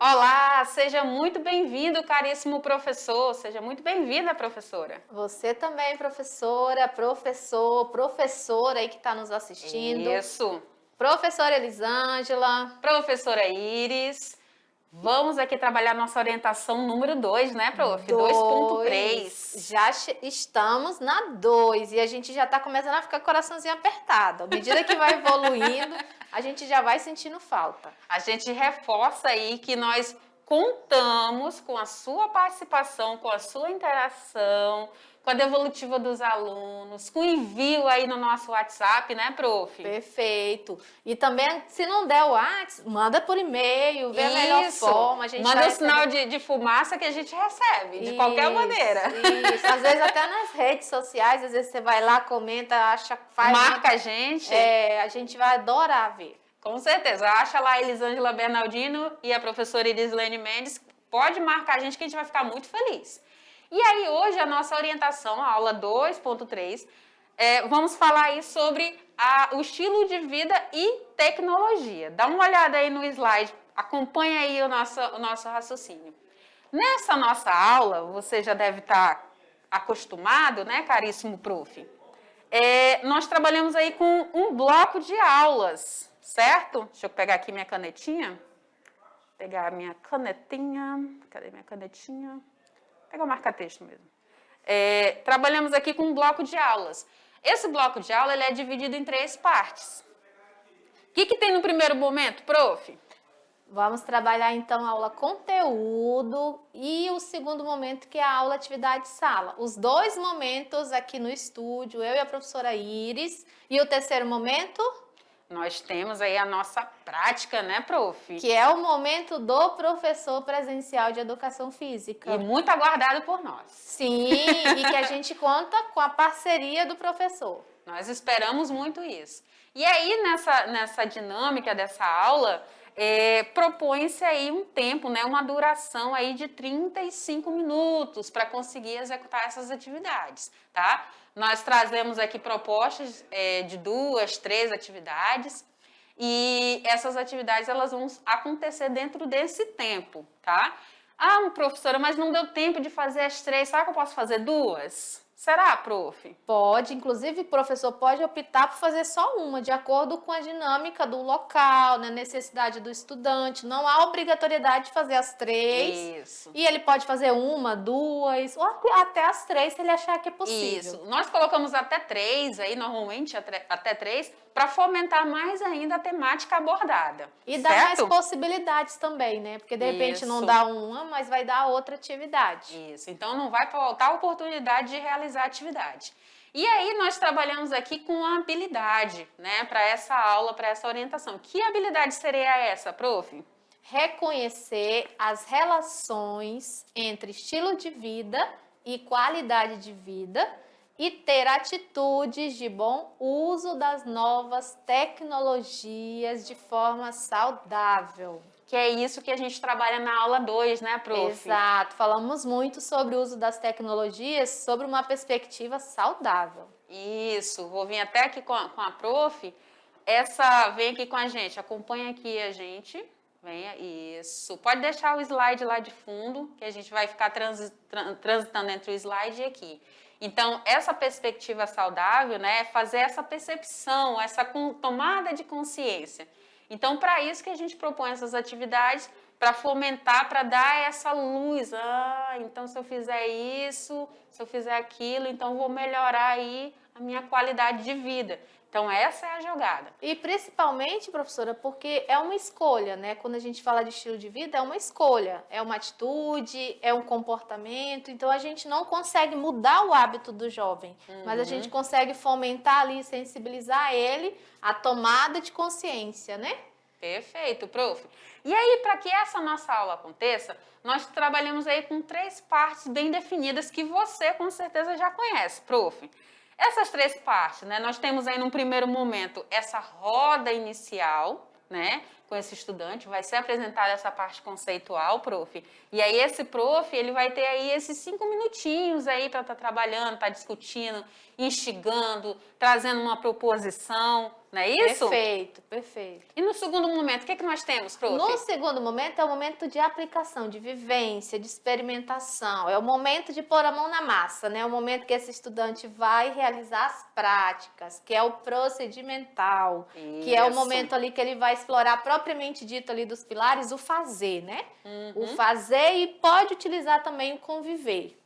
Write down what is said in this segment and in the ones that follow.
Olá, seja muito bem-vindo, caríssimo professor. Seja muito bem-vinda, professora. Você também, professora, professora aí que está nos assistindo. Isso. Professora Elisângela. Professora Iris, vamos aqui trabalhar nossa orientação número 2, né, prof? 2.3. Já estamos na 2 e a gente já está começando a ficar com o coraçãozinho apertado. À medida que vai evoluindo, a gente já vai sentindo falta. A gente reforça aí que nós contamos com a sua participação, com a sua interação, com a devolutiva dos alunos, com o envio aí no nosso WhatsApp, né, prof? Perfeito. E também, se não der o WhatsApp, manda por e-mail, vê a melhor forma. A gente manda vai um sinal de fumaça que a gente recebe, de qualquer maneira. Isso, às vezes até nas redes sociais, às vezes você vai lá, comenta, acha, faz... Marca a gente. A gente vai adorar ver. Com certeza. Acha lá a Elisângela Bernardino e a professora Irislene Mendes. Pode marcar a gente que a gente vai ficar muito feliz. E aí, hoje, a nossa orientação, a aula 2.3, vamos falar aí sobre o estilo de vida e tecnologia. Dá uma olhada aí no slide, acompanha aí o nosso raciocínio. Nessa nossa aula, você já deve estar acostumado, né, caríssimo prof? Nós trabalhamos aí com um bloco de aulas, certo? Deixa eu pegar aqui minha canetinha. Pegar a minha canetinha. Cadê minha canetinha? Pegar o marca-texto mesmo. Trabalhamos aqui com um bloco de aulas. Esse bloco de aula ele é dividido em 3 partes. O que tem no primeiro momento, prof? Vamos trabalhar então a aula conteúdo e o segundo momento que é a aula atividade sala. Os 2 momentos aqui no estúdio, eu e a professora Iris. E o terceiro momento? Nós temos aí a nossa prática, né, prof? Que é o momento do professor presencial de educação física. E muito aguardado por nós. Sim, e que a gente conta com a parceria do professor. Nós esperamos muito isso. E aí, nessa dinâmica dessa aula, propõe-se aí um tempo, né, uma duração aí de 35 minutos para conseguir executar essas atividades, tá? Nós trazemos aqui propostas de 2, 3 atividades e essas atividades elas vão acontecer dentro desse tempo, tá? Ah, professora, mas não deu tempo de fazer as 3, será que eu posso fazer 2? Será, prof? Pode, inclusive o professor pode optar por fazer só uma, de acordo com a dinâmica do local, na necessidade do estudante. Não há obrigatoriedade de fazer as 3. Isso. E ele pode fazer 1, 2, ou até as 3, se ele achar que é possível. Isso. Nós colocamos até 3, aí normalmente até 3, para fomentar mais ainda a temática abordada. E dar mais possibilidades também, né? Porque de repente não dá uma, mas vai dar outra atividade. Isso. Então não vai faltar oportunidade de realizar a atividade. E aí nós trabalhamos aqui com a habilidade, né, para essa aula, para essa orientação. Que habilidade seria essa, prof? Reconhecer as relações entre estilo de vida e qualidade de vida e ter atitudes de bom uso das novas tecnologias de forma saudável. Que é isso que a gente trabalha na aula 2, né, prof? Exato. Falamos muito sobre o uso das tecnologias sobre uma perspectiva saudável. Isso. Vou vir até aqui com a prof. Vem aqui com a gente. Acompanha aqui a gente. Venha. Isso. Pode deixar o slide lá de fundo, que a gente vai ficar transitando entre o slide e aqui. Então, essa perspectiva saudável, né, é fazer essa percepção, essa tomada de consciência. Então, para isso que a gente propõe essas atividades, para fomentar, para dar essa luz. Então se eu fizer isso, se eu fizer aquilo, então vou melhorar aí a minha qualidade de vida. Então essa é a jogada. E principalmente, professora, porque é uma escolha, né? Quando a gente fala de estilo de vida, é uma escolha, é uma atitude, é um comportamento. Então a gente não consegue mudar o hábito do jovem, mas a gente consegue fomentar ali, sensibilizar ele a tomada de consciência, né? Perfeito, prof. E aí, para que essa nossa aula aconteça, nós trabalhamos aí com 3 partes bem definidas que você com certeza já conhece, prof. Essas 3 partes, né, nós temos aí num primeiro momento essa roda inicial, né, com esse estudante, vai ser apresentada essa parte conceitual, prof. E aí esse prof, ele vai ter aí esses 5 minutinhos aí para estar trabalhando, estar discutindo, instigando, trazendo uma proposição, não é isso? Perfeito, perfeito. E no segundo momento, o que nós temos, prof? No segundo momento é o momento de aplicação, de vivência, de experimentação. É o momento de pôr a mão na massa, né? É o momento que esse estudante vai realizar as práticas, que é o procedimental, que é o momento ali que ele vai explorar propriamente dito ali dos pilares, o fazer, né? O fazer e pode utilizar também o conviver.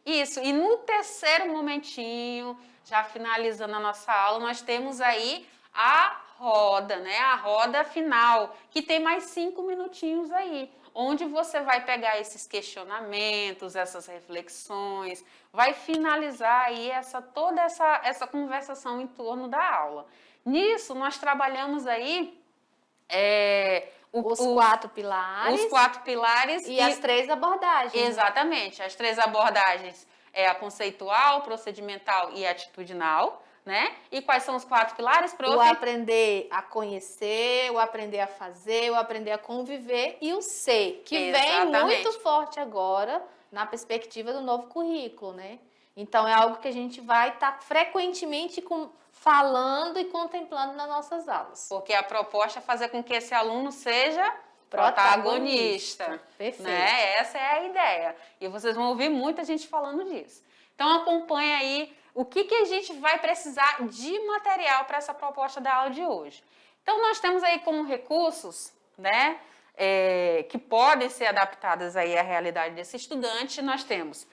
Isso, e no terceiro momentinho, já finalizando a nossa aula, nós temos aí a roda, né? A roda final, que tem mais 5 minutinhos aí, onde você vai pegar esses questionamentos, essas reflexões, vai finalizar aí toda essa conversação em torno da aula. Nisso, nós trabalhamos aí os 4 pilares. Os 4 pilares. E as 3 abordagens. Exatamente, né? As 3 abordagens é a conceitual, procedimental e atitudinal, né? E quais são os 4 pilares, prof? O aprender a conhecer, o aprender a fazer, o aprender a conviver e o ser, que Exatamente. vem muito forte agora na perspectiva do novo currículo, né? Então, é algo que a gente vai estar frequentemente falando e contemplando nas nossas aulas. Porque a proposta é fazer com que esse aluno seja protagonista. Perfeito. Né? Essa é a ideia. E vocês vão ouvir muita gente falando disso. Então, acompanha aí o que a gente vai precisar de material para essa proposta da aula de hoje. Então, nós temos aí como recursos, né, que podem ser adaptadas aí à realidade desse estudante. Nós temos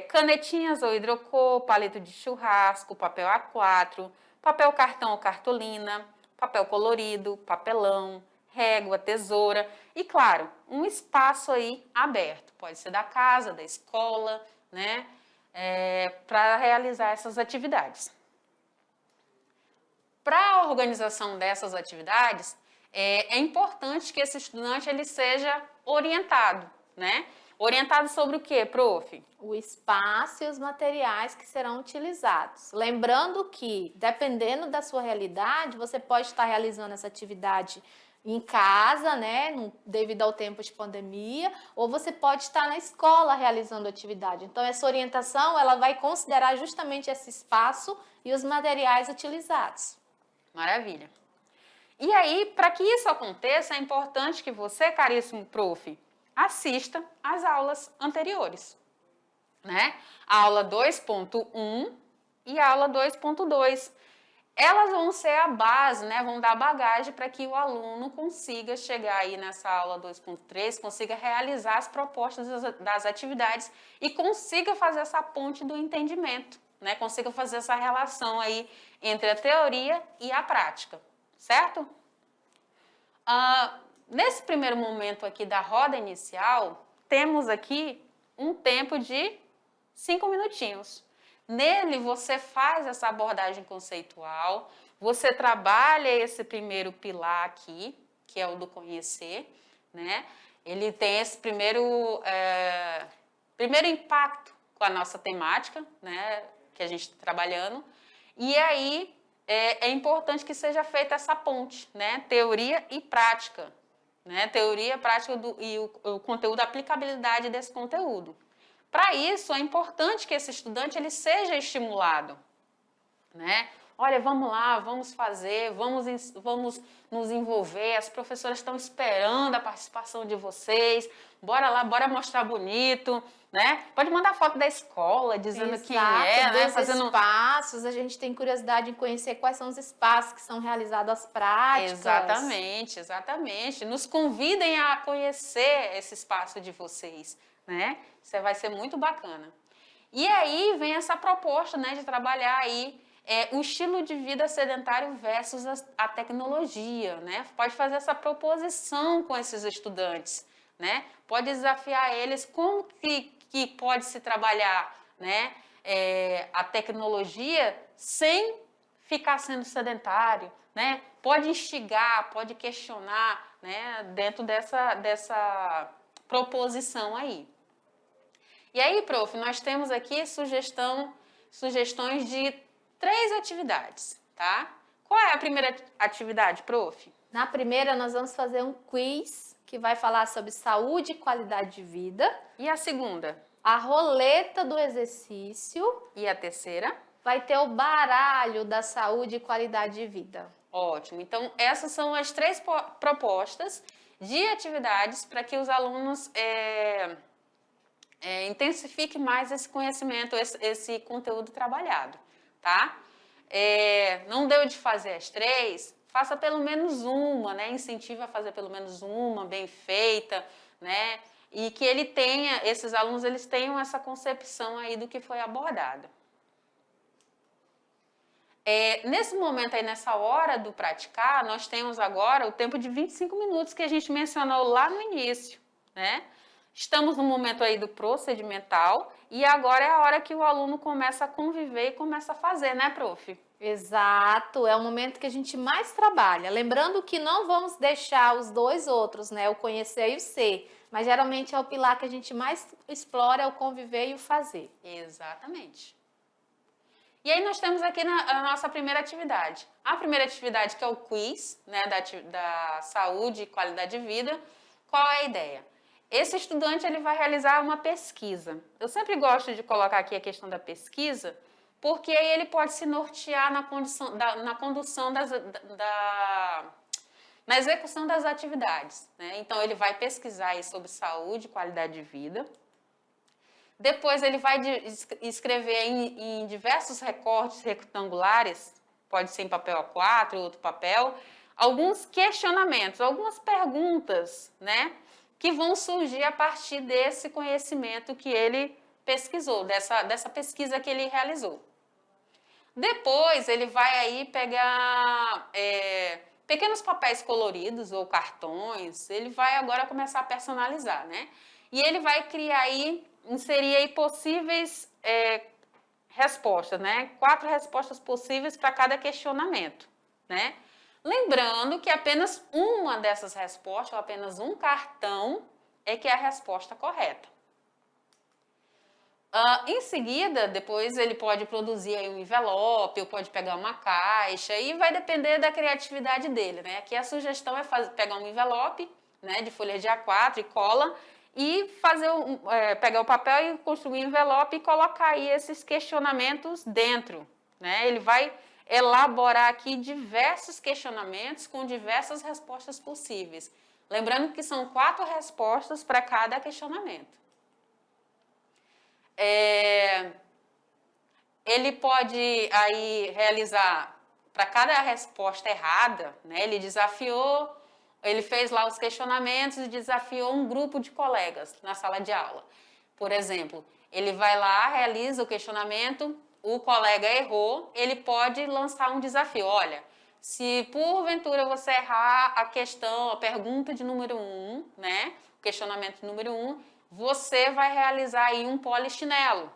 canetinhas ou hidrocor, palito de churrasco, papel A4, papel cartão ou cartolina, papel colorido, papelão, régua, tesoura e, claro, um espaço aí aberto. Pode ser da casa, da escola, né, para realizar essas atividades. Para a organização dessas atividades, é importante que esse estudante ele seja orientado, né? Orientado sobre o quê, prof? O espaço e os materiais que serão utilizados. Lembrando que, dependendo da sua realidade, você pode estar realizando essa atividade em casa, né, devido ao tempo de pandemia, ou você pode estar na escola realizando atividade. Então, essa orientação, ela vai considerar justamente esse espaço e os materiais utilizados. Maravilha. E aí, para que isso aconteça, é importante que você, caríssimo prof, assista às aulas anteriores, né? A aula 2.1 e a aula 2.2. Elas vão ser a base, né? Vão dar bagagem para que o aluno consiga chegar aí nessa aula 2.3, consiga realizar as propostas das atividades e consiga fazer essa ponte do entendimento, né? Consiga fazer essa relação aí entre a teoria e a prática, certo? Nesse primeiro momento aqui da roda inicial, temos aqui um tempo de 5 minutinhos. Nele, você faz essa abordagem conceitual, você trabalha esse primeiro pilar aqui, que é o do conhecer, né? Ele tem esse primeiro impacto com a nossa temática, né? Que a gente está trabalhando. E aí, é importante que seja feita essa ponte, né? Teoria e prática, né? Teoria, prática e o conteúdo, a aplicabilidade desse conteúdo. Para isso, é importante que esse estudante ele seja estimulado, né? Olha, vamos lá, vamos fazer, vamos nos envolver, as professoras estão esperando a participação de vocês, bora lá, bora mostrar bonito, né? Pode mandar foto da escola, dizendo quem é, né? Fazendo espaços, a gente tem curiosidade em conhecer quais são os espaços que são realizadas as práticas. Exatamente, exatamente. Nos convidem a conhecer esse espaço de vocês, né? Isso vai ser muito bacana. E aí vem essa proposta, né, de trabalhar aí o estilo de vida sedentário versus a tecnologia, né? Pode fazer essa proposição com esses estudantes, né? Pode desafiar eles como que pode se trabalhar, né, a tecnologia sem ficar sendo sedentário, né? Pode instigar, pode questionar, né, dentro dessa proposição aí. E aí, prof, nós temos aqui sugestões de 3 atividades, tá? Qual é a primeira atividade, prof? Na primeira, nós vamos fazer um quiz que vai falar sobre saúde e qualidade de vida. E a segunda? A roleta do exercício. E a terceira? Vai ter o baralho da saúde e qualidade de vida. Ótimo. Então, essas são as 3 propostas de atividades para que os alunos intensifiquem mais esse conhecimento, esse conteúdo trabalhado, tá? Não deu de fazer as 3, faça pelo menos uma, né? Incentive a fazer pelo menos uma, bem feita, né? E que esses alunos, eles tenham essa concepção aí do que foi abordado. Nesse momento aí, nessa hora do praticar, nós temos agora o tempo de 25 minutos que a gente mencionou lá no início, né? Estamos no momento aí do procedimental e agora é a hora que o aluno começa a conviver e começa a fazer, né, prof? Exato, é o momento que a gente mais trabalha. Lembrando que não vamos deixar os 2 outros, né? O conhecer e o ser. Mas geralmente é o pilar que a gente mais explora, é o conviver e o fazer. Exatamente. E aí nós temos aqui a nossa primeira atividade. A primeira atividade que é o quiz, né, da saúde e qualidade de vida. Qual é a ideia? Esse estudante ele vai realizar uma pesquisa. Eu sempre gosto de colocar aqui a questão da pesquisa, porque aí ele pode se nortear na execução das atividades, né? Então ele vai pesquisar aí sobre saúde e qualidade de vida. Depois ele vai escrever em diversos recortes retangulares, pode ser em papel A4, outro papel, alguns questionamentos, algumas perguntas, né, que vão surgir a partir desse conhecimento que ele pesquisou, dessa pesquisa que ele realizou. Depois ele vai aí pegar pequenos papéis coloridos ou cartões, ele vai agora começar a personalizar, né? E ele vai inserir aí possíveis respostas, né? 4 respostas possíveis para cada questionamento, né? Lembrando que apenas uma dessas respostas, ou apenas um cartão, é que é a resposta correta. Em seguida, depois ele pode produzir aí um envelope, ou pode pegar uma caixa, e vai depender da criatividade dele, né? Aqui a sugestão é pegar um envelope, né, de folha de A4 e cola, e pegar o papel e construir um envelope e colocar aí esses questionamentos dentro, né? Ele vai elaborar aqui diversos questionamentos com diversas respostas possíveis. Lembrando que são 4 respostas para cada questionamento. Ele pode aí realizar, para cada resposta errada, né? Ele fez lá os questionamentos e desafiou um grupo de colegas na sala de aula. Por exemplo, ele vai lá, realiza o questionamento, o colega errou, ele pode lançar um desafio. Olha, se porventura você errar a pergunta de número 1, né? O questionamento número 1, você vai realizar aí um polichinelo,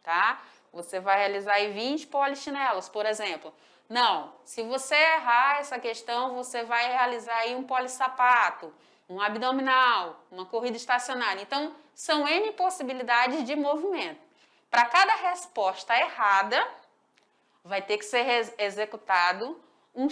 tá? Você vai realizar aí 20 polichinelos, por exemplo. Não, se você errar essa questão, você vai realizar aí um polissapato, um abdominal, uma corrida estacionária. Então, são N possibilidades de movimento. Para cada resposta errada, vai ter que ser executado um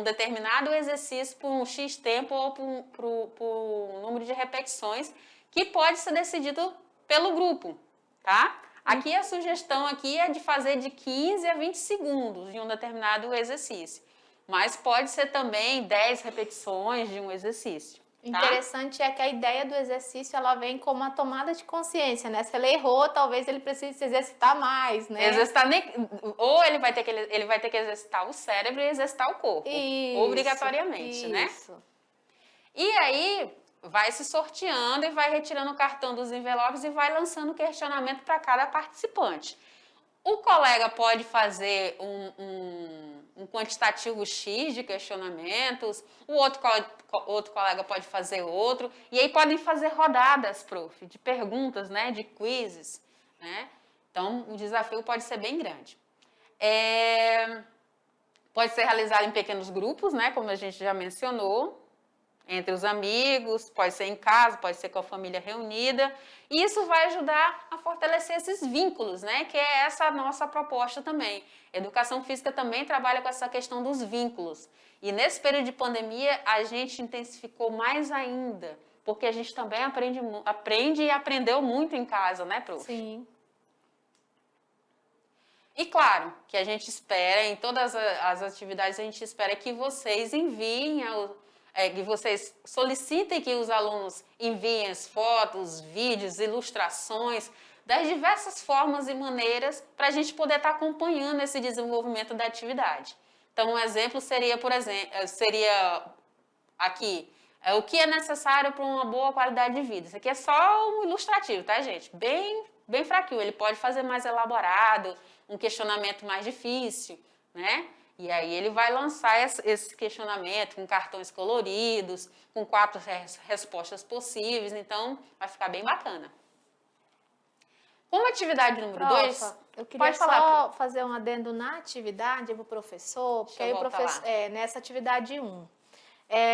determinado exercício por um X tempo ou por um número de repetições que pode ser decidido pelo grupo, tá? Aqui a sugestão aqui é de fazer de 15 a 20 segundos de um determinado exercício, mas pode ser também 10 repetições de um exercício. Tá? Interessante é que a ideia do exercício ela vem como uma tomada de consciência, né? Se ele errou, talvez ele precise se exercitar mais, né? Ou ele vai ter que exercitar o cérebro e exercitar o corpo, obrigatoriamente, né? Isso. E aí vai se sorteando e vai retirando o cartão dos envelopes e vai lançando questionamento para cada participante. O colega pode fazer um quantitativo X de questionamentos, o outro colega pode fazer outro, e aí podem fazer rodadas, prof, de perguntas, né, de quizzes, né? Então, o desafio pode ser bem grande. Pode ser realizado em pequenos grupos, né, como a gente já mencionou. entre os amigos, pode ser em casa, pode ser com a família reunida. E isso vai ajudar a fortalecer esses vínculos, né? Que é essa a nossa proposta também. Educação física também trabalha com essa questão dos vínculos. E nesse período de pandemia, a gente intensificou mais ainda, porque a gente também aprende e aprendeu muito em casa, né, prof? Sim. E claro, que a gente espera, em todas as atividades, a gente espera que vocês enviem, que vocês solicitem que os alunos enviem as fotos, vídeos, ilustrações, das diversas formas e maneiras para a gente poder estar acompanhando esse desenvolvimento da atividade. Então, um exemplo seria, por exemplo, aqui, o que é necessário para uma boa qualidade de vida. Isso aqui é só um ilustrativo, tá, gente? Bem fraquinho. Ele pode fazer mais elaborado, um questionamento mais difícil, né? E aí ele vai lançar esse questionamento com cartões coloridos, com 4 respostas possíveis, então vai ficar bem bacana. Como atividade número 2, eu queria só fazer um adendo na atividade para o professor, porque aí o professor, nessa atividade 1.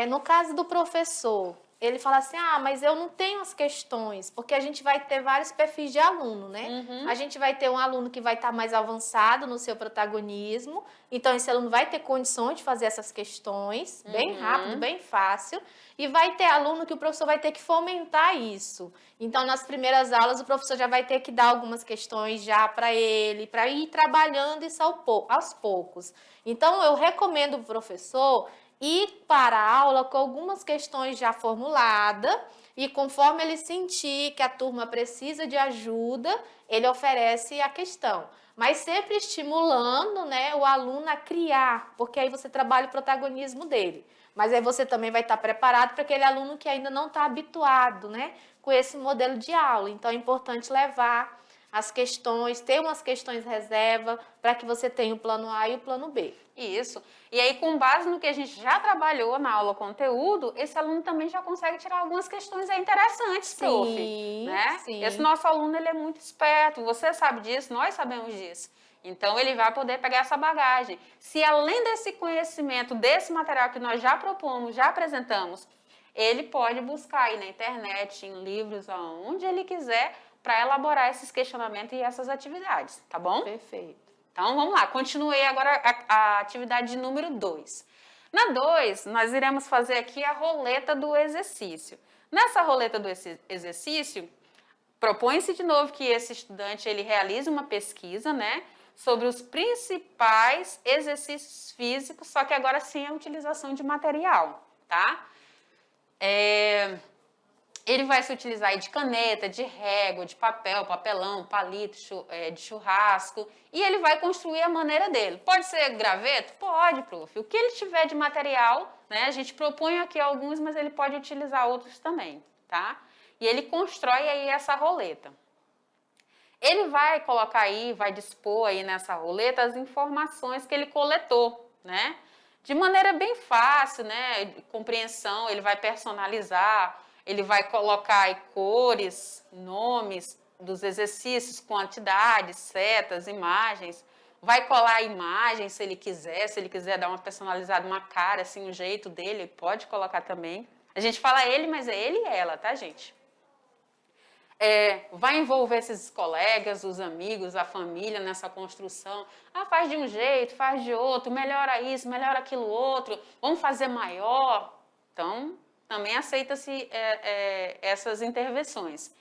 No caso do professor, ele fala assim, mas eu não tenho as questões, porque a gente vai ter vários perfis de aluno, né? Uhum. A gente vai ter um aluno que vai estar mais avançado no seu protagonismo, então esse aluno vai ter condições de fazer essas questões bem rápido, bem fácil, e vai ter aluno que o professor vai ter que fomentar isso. Então, nas primeiras aulas, o professor já vai ter que dar algumas questões já para ele, para ir trabalhando isso aos poucos. Então, eu recomendo o professor ir para a aula com algumas questões já formuladas e conforme ele sentir que a turma precisa de ajuda, ele oferece a questão. Mas sempre estimulando, né, o aluno a criar, porque aí você trabalha o protagonismo dele. Mas aí você também vai estar preparado para aquele aluno que ainda não está habituado, né, com esse modelo de aula. Então é importante levar as questões, ter umas questões reserva para que você tenha o plano A e o plano B. Isso. E aí, com base no que a gente já trabalhou na aula conteúdo, esse aluno também já consegue tirar algumas questões interessantes, prof. Né? Sim. Esse nosso aluno, ele é muito esperto, você sabe disso, nós sabemos disso. Então, ele vai poder pegar essa bagagem. Se além desse conhecimento, desse material que nós já propomos, já apresentamos, ele pode buscar aí na internet, em livros, aonde ele quiser, para elaborar esses questionamentos e essas atividades, tá bom? Perfeito. Então, vamos lá, continuei agora a atividade número 2. Na 2, nós iremos fazer aqui a roleta do exercício. Nessa roleta do exercício, propõe-se de novo que esse estudante ele realize uma pesquisa, né, sobre os principais exercícios físicos, só que agora sem a utilização de material, tá? Ele vai se utilizar aí de caneta, de régua, de papel, papelão, palito, de churrasco, e ele vai construir a maneira dele. Pode ser graveto? Pode, prof. O que ele tiver de material, né, a gente propõe aqui alguns, mas ele pode utilizar outros também, tá? E ele constrói aí essa roleta. Ele vai colocar aí, vai dispor aí nessa roleta as informações que ele coletou, né? De maneira bem fácil, né? Compreensão, ele vai personalizar. Ele vai colocar aí cores, nomes dos exercícios, quantidades, setas, imagens. Vai colar imagens se ele quiser dar uma personalizada, uma cara, assim, um jeito dele, pode colocar também. A gente fala ele, mas é ele e ela, tá, gente? Vai envolver esses colegas, os amigos, a família nessa construção. Faz de um jeito, faz de outro, melhora isso, melhora aquilo outro, vamos fazer maior. Então, também aceita-se essas intervenções.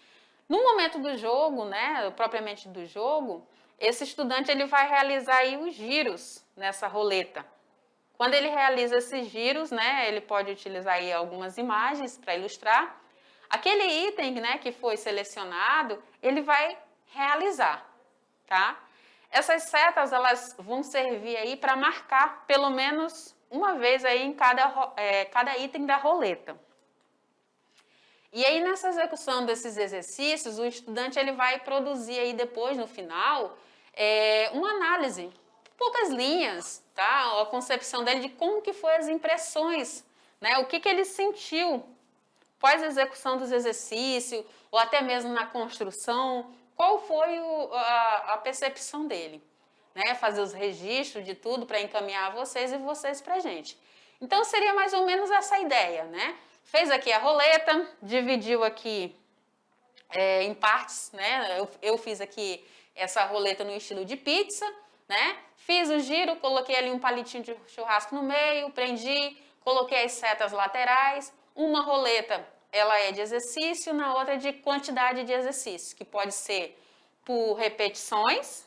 No momento do jogo, né, propriamente do jogo, esse estudante ele vai realizar aí os giros nessa roleta. Quando ele realiza esses giros, né, ele pode utilizar aí algumas imagens para ilustrar. Aquele item, né, que foi selecionado, ele vai realizar, tá? Essas setas, elas vão servir aí para marcar pelo menos uma vez aí em cada item da roleta. E aí, nessa execução desses exercícios, o estudante ele vai produzir aí depois, no final, uma análise, poucas linhas, tá? A concepção dele de como que foi as impressões, né? O que ele sentiu após a execução dos exercícios, ou até mesmo na construção, qual foi a percepção dele, né? Fazer os registros de tudo para encaminhar a vocês e vocês para a gente. Então, seria mais ou menos essa ideia, né? Fez aqui a roleta, dividiu aqui em partes, né? Eu fiz aqui essa roleta no estilo de pizza, né? Fiz o giro, coloquei ali um palitinho de churrasco no meio, prendi, coloquei as setas laterais. Uma roleta, ela é de exercício, na outra é de quantidade de exercício, que pode ser por repetições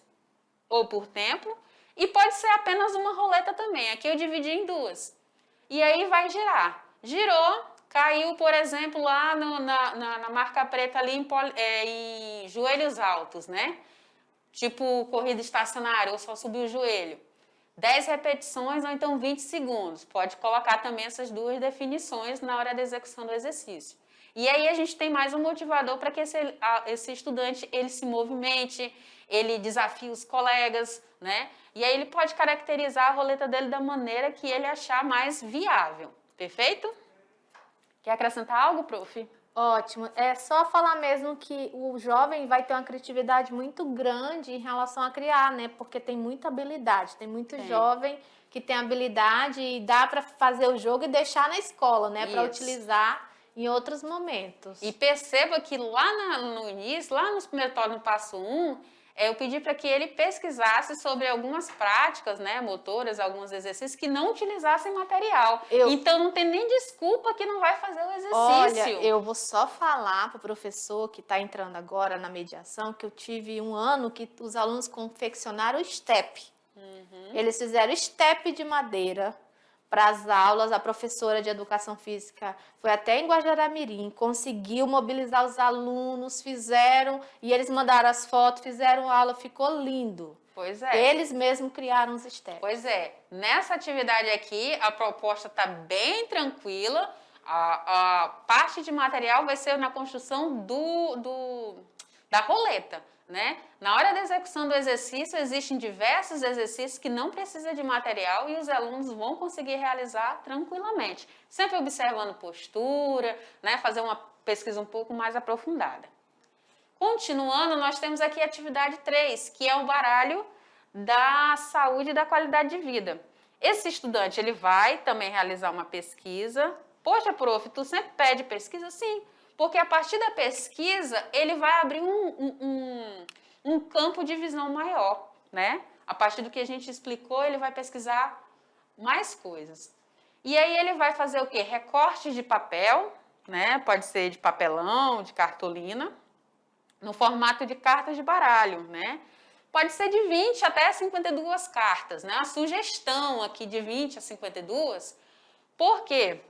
ou por tempo, e pode ser apenas uma roleta também. Aqui eu dividi em duas. E aí vai girar. Girou, caiu, por exemplo, lá na marca preta ali em joelhos altos, né? Tipo corrida estacionária, ou só subir o joelho. 10 repetições ou então 20 segundos. Pode colocar também essas duas definições na hora da execução do exercício. E aí a gente tem mais um motivador para que esse estudante ele se movimente, ele desafie os colegas, né? E aí ele pode caracterizar a roleta dele da maneira que ele achar mais viável. Perfeito? Quer acrescentar algo, prof? Ótimo. É só falar mesmo que o jovem vai ter uma criatividade muito grande em relação a criar, né? Porque tem muita habilidade, tem muito jovem que tem habilidade e dá para fazer o jogo e deixar na escola, né? Para utilizar em outros momentos. E perceba que lá no início, lá nos primeiros no passo 1, eu pedi para que ele pesquisasse sobre algumas práticas, né, motoras, alguns exercícios que não utilizassem material. Então não tem nem desculpa que não vai fazer o exercício. Olha, eu vou só falar para o professor que está entrando agora na mediação que eu tive um ano que os alunos confeccionaram o step. Eles fizeram step de madeira para as aulas. A professora de educação física foi até em Guajará-Mirim, conseguiu mobilizar os alunos, fizeram, e eles mandaram as fotos, fizeram aula, ficou lindo. Pois é. Eles mesmos criaram os steps. Pois é. Nessa atividade aqui, a proposta está bem tranquila. A parte de material vai ser na construção da roleta, né? Na hora da execução do exercício, existem diversos exercícios que não precisam de material e os alunos vão conseguir realizar tranquilamente. Sempre observando postura, né? Fazer uma pesquisa um pouco mais aprofundada. Continuando, nós temos aqui a atividade 3, que é o baralho da saúde e da qualidade de vida. Esse estudante, ele vai também realizar uma pesquisa. Poxa, prof, tu sempre pede pesquisa? Sim, porque a partir da pesquisa, ele vai abrir um campo de visão maior, né? A partir do que a gente explicou, ele vai pesquisar mais coisas. E aí ele vai fazer o quê? Recortes de papel, né? Pode ser de papelão, de cartolina, no formato de cartas de baralho, né? Pode ser de 20 até 52 cartas, né? A sugestão aqui de 20 a 52, porque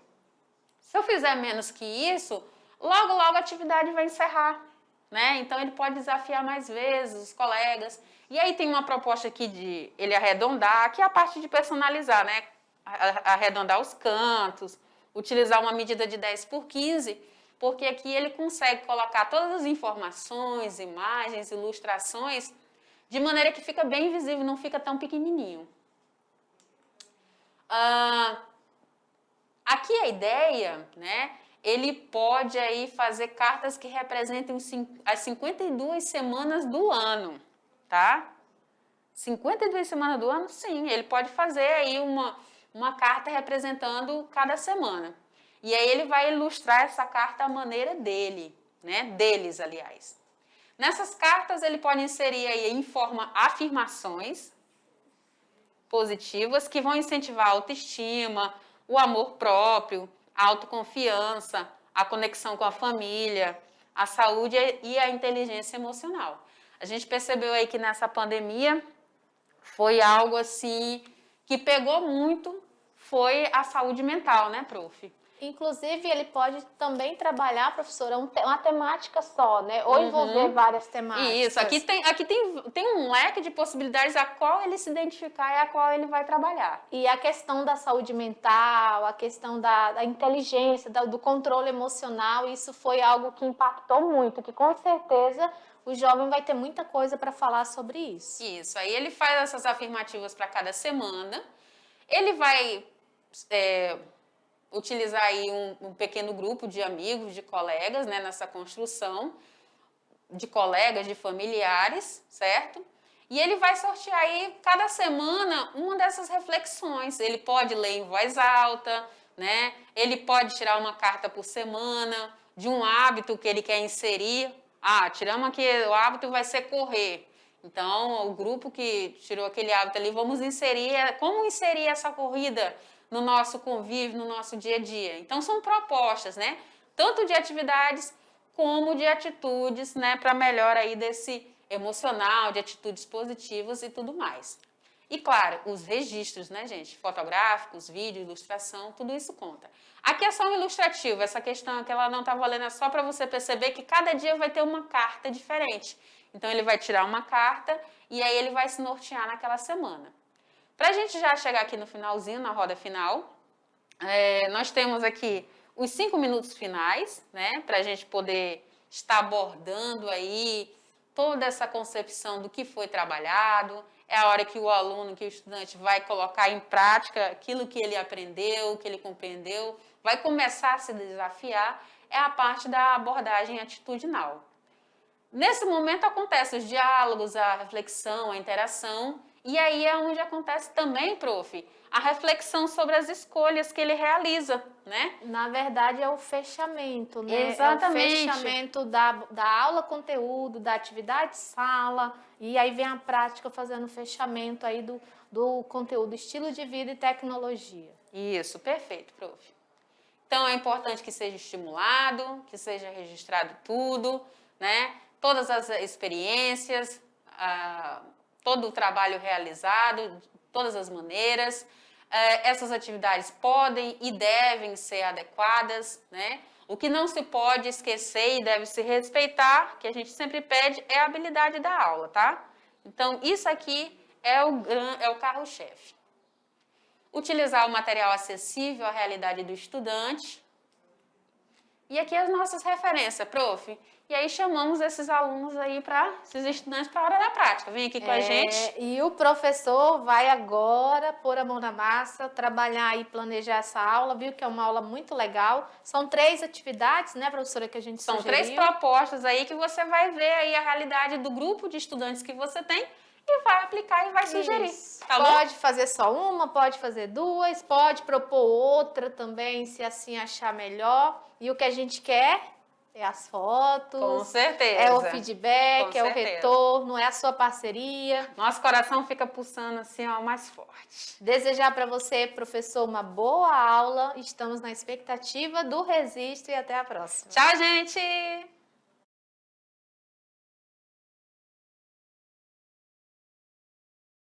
se eu fizer menos que isso, logo a atividade vai encerrar, né? Então ele pode desafiar mais vezes os colegas. E aí tem uma proposta aqui de ele arredondar, que é a parte de personalizar, né? Arredondar os cantos, utilizar uma medida de 10 por 15, porque aqui ele consegue colocar todas as informações, imagens, ilustrações, de maneira que fica bem visível, não fica tão pequenininho. Aqui a ideia, né? Ele pode aí fazer cartas que representem as 52 semanas do ano, tá? 52 semanas do ano, sim, ele pode fazer aí uma carta representando cada semana. E aí ele vai ilustrar essa carta à maneira dele, né? Deles, aliás. Nessas cartas ele pode inserir aí em forma afirmações positivas que vão incentivar a autoestima, o amor próprio, a autoconfiança, a conexão com a família, a saúde e a inteligência emocional. A gente percebeu aí que nessa pandemia foi algo assim que pegou muito, foi a saúde mental, né, prof? Inclusive, ele pode também trabalhar, professora, uma temática só, né? Ou envolver várias temáticas. Isso, aqui tem um leque de possibilidades a qual ele se identificar e a qual ele vai trabalhar. E a questão da saúde mental, a questão da inteligência, do controle emocional, isso foi algo que impactou muito, que com certeza o jovem vai ter muita coisa para falar sobre isso. Isso, aí ele faz essas afirmativas para cada semana, ele vai utilizar aí um pequeno grupo de amigos, de colegas, né, nessa construção, de colegas, de familiares, certo? E ele vai sortear aí, cada semana, uma dessas reflexões. Ele pode ler em voz alta, né? Ele pode tirar uma carta por semana de um hábito que ele quer inserir. Ah, tiramos aqui, o hábito vai ser correr. Então, o grupo que tirou aquele hábito ali, vamos inserir, como inserir essa corrida no nosso convívio, no nosso dia a dia. Então, são propostas, né? Tanto de atividades como de atitudes, né? Para melhor aí desse emocional, de atitudes positivas e tudo mais. E, claro, os registros, né, gente? Fotográficos, vídeo, ilustração, tudo isso conta. Aqui é só um ilustrativo, essa questão que ela não está valendo é só para você perceber que cada dia vai ter uma carta diferente. Então, ele vai tirar uma carta e aí ele vai se nortear naquela semana. Para a gente já chegar aqui no finalzinho, na roda final, nós temos aqui os 5 minutos finais, né? Para a gente poder estar abordando aí toda essa concepção do que foi trabalhado. É a hora que o aluno, que o estudante vai colocar em prática aquilo que ele aprendeu, que ele compreendeu, vai começar a se desafiar, é a parte da abordagem atitudinal. Nesse momento acontecem os diálogos, a reflexão, a interação, e aí é onde acontece também, prof, a reflexão sobre as escolhas que ele realiza, né? Na verdade, é o fechamento, né? Exatamente. É o fechamento da aula conteúdo, da atividade sala, e aí vem a prática fazendo o fechamento aí do conteúdo estilo de vida e tecnologia. Isso, perfeito, prof. Então, é importante que seja estimulado, que seja registrado tudo, né? Todas as experiências, todo o trabalho realizado, todas as maneiras. Essas atividades podem e devem ser adequadas, né? O que não se pode esquecer e deve se respeitar, que a gente sempre pede, é a habilidade da aula, tá? Então, isso aqui é o carro-chefe. Utilizar o material acessível à realidade do estudante. E aqui as nossas referências, prof. E aí chamamos esses alunos aí esses estudantes para a hora da prática. Vem aqui com a gente. E o professor vai agora pôr a mão na massa, trabalhar e planejar essa aula, viu que é uma aula muito legal. São 3 atividades, né, professora, que a gente São sugeriu. 3 propostas aí que você vai ver aí a realidade do grupo de estudantes que você tem e vai aplicar e vai sugerir. Tá bom? Pode fazer só uma, pode fazer 2, pode propor outra também, se assim achar melhor. E o que a gente quer é as fotos. Com certeza. É o feedback, Com é o certeza. retorno, é a sua parceria. Nosso coração fica pulsando assim, ó, mais forte. Desejar para você, professor, uma boa aula. Estamos na expectativa do registro e até a próxima. Tchau, gente!